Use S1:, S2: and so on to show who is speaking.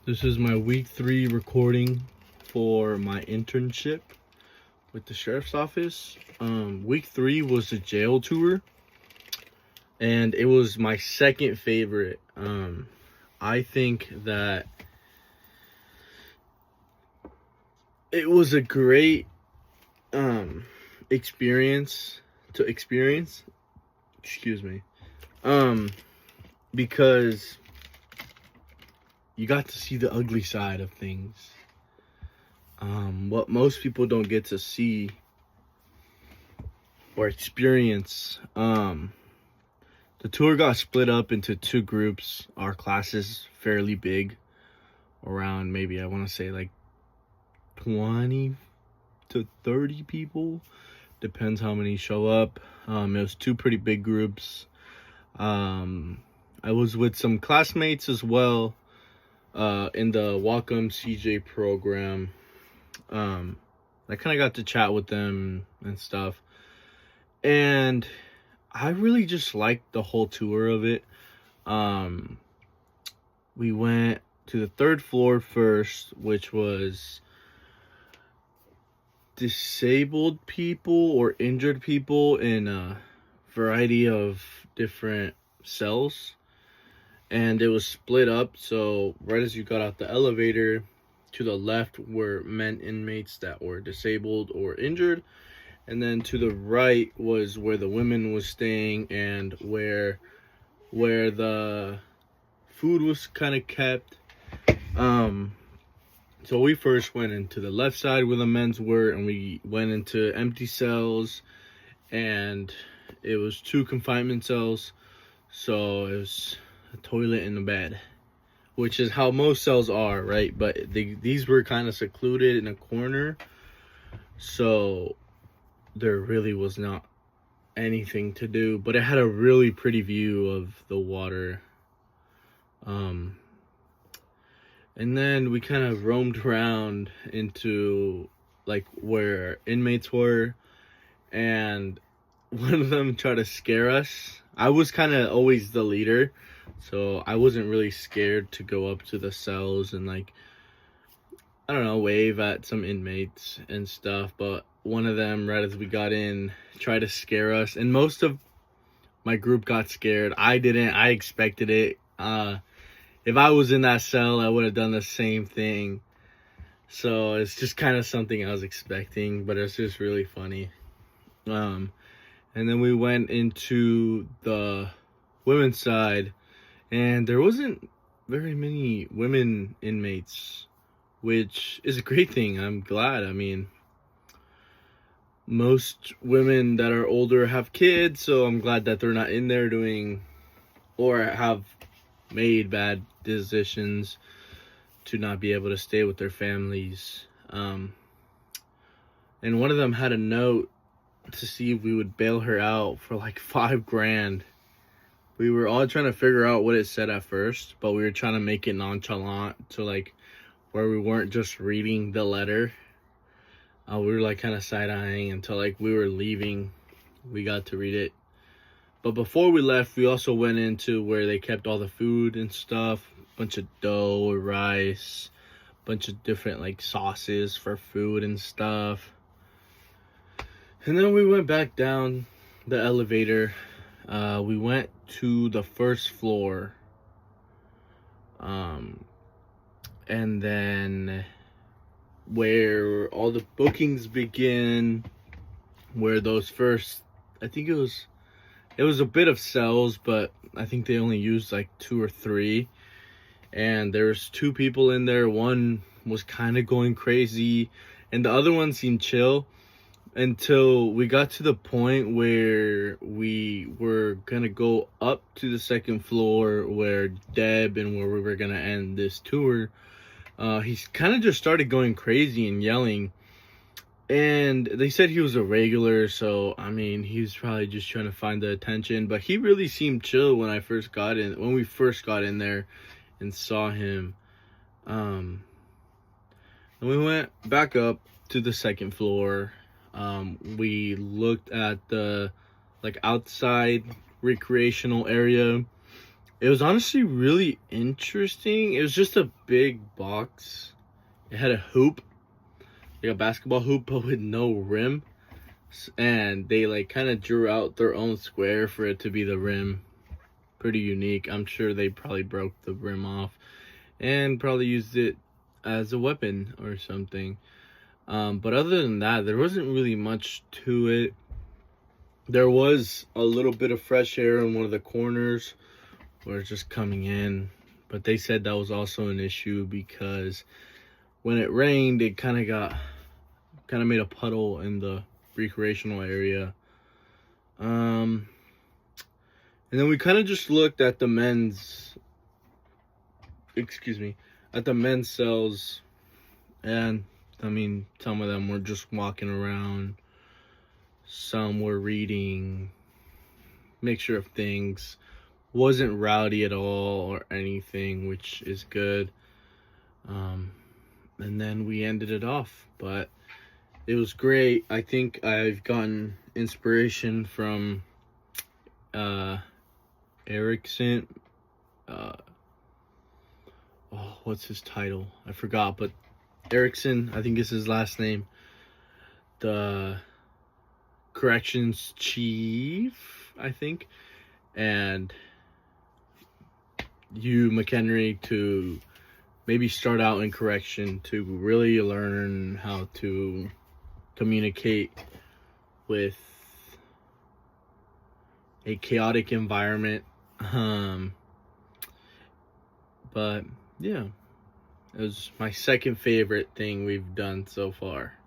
S1: This is my week 3 recording for my internship with the sheriff's office. Week 3 was a jail tour, and it was my second favorite. I think that it was a great experience to experience. Excuse me. Because you got to see the ugly side of things. What most people don't get to see or experience. The tour got split up into 2 groups. Our class is fairly big, around maybe I want to say like 20 to 30 people. Depends how many show up. It was 2 pretty big groups. I was with some classmates as well in the Welcome CJ program. I kind of got to chat with them and stuff, and I really just liked the whole tour of it. We went to the 3rd floor first, which was disabled people or injured people in a variety of different cells, and it was split up. So right as you got out the elevator, to the left were men inmates that were disabled or injured, and then to the right was where the women was staying and where the food was kind of kept. So we first went into the left side where the men's were, and we went into empty cells, and it was 2 confinement cells. So it was a toilet and a bed, which is how most cells are, right? But these were kind of secluded in a corner, so there really was not anything to do. But it had a really pretty view of the water. And then we kind of roamed around into like where inmates were, and one of them tried to scare us. I was kind of always the leader, so I wasn't really scared to go up to the cells and like, I don't know, wave at some inmates and stuff. But one of them, right as we got in, tried to scare us, and most of my group got scared. I didn't. I expected it. If I was in that cell, I would have done the same thing. So it's just kind of something I was expecting, but it's just really funny. And then we went into the women's side, and there wasn't very many women inmates, which is a great thing. I'm glad. I mean, most women that are older have kids, so I'm glad that they're not in there doing or have made bad decisions to not be able to stay with their families. And one of them had a note to see if we would bail her out for like $5,000. We were all trying to figure out what it said at first, but we were trying to make it nonchalant to like where we weren't just reading the letter. We were like kind of side-eyeing until like we were leaving. We got to read it. But before we left, we also went into where they kept all the food and stuff. Bunch of dough, rice, bunch of different like sauces for food and stuff. And then we went back down the elevator. We went to the 1st floor. And then where all the bookings begin, where those first, I think it was a bit of cells, but I think they only used like 2 or 3. And there was 2 people in there. One was kind of going crazy, and the other one seemed chill, until we got to the point where we were gonna go up to the 2nd floor where Deb and where we were gonna end this tour. He kind of just started going crazy and yelling. And they said he was a regular, so I mean, he was probably just trying to find the attention. But he really seemed chill when we first got in there and saw him. And we went back up to the 2nd floor. We looked at the like outside recreational area It was honestly really interesting. It was just a big box. It had a hoop, like a basketball hoop, but with no rim. And they like kind of drew out their own square for it to be the rim. Pretty unique. I'm sure they probably broke the rim off and probably used it as a weapon or something. But other than that, there wasn't really much to it. There was a little bit of fresh air in one of the corners where it's just coming in, but they said that was also an issue because when it rained, it kind of made a puddle in the recreational area. And then we kind of just looked at the men's cells, and I mean, some of them were just walking around, some were reading, mixture of things. Wasn't rowdy at all or anything, which is good. And then we ended it off, but it was great. I think I've gotten inspiration from Erickson. What's his title? I forgot, but Erickson, I think is his last name. The corrections chief, I think. And Hugh McHenry to maybe start out in correction to really learn how to communicate with a chaotic environment. But yeah, it was my second favorite thing we've done so far.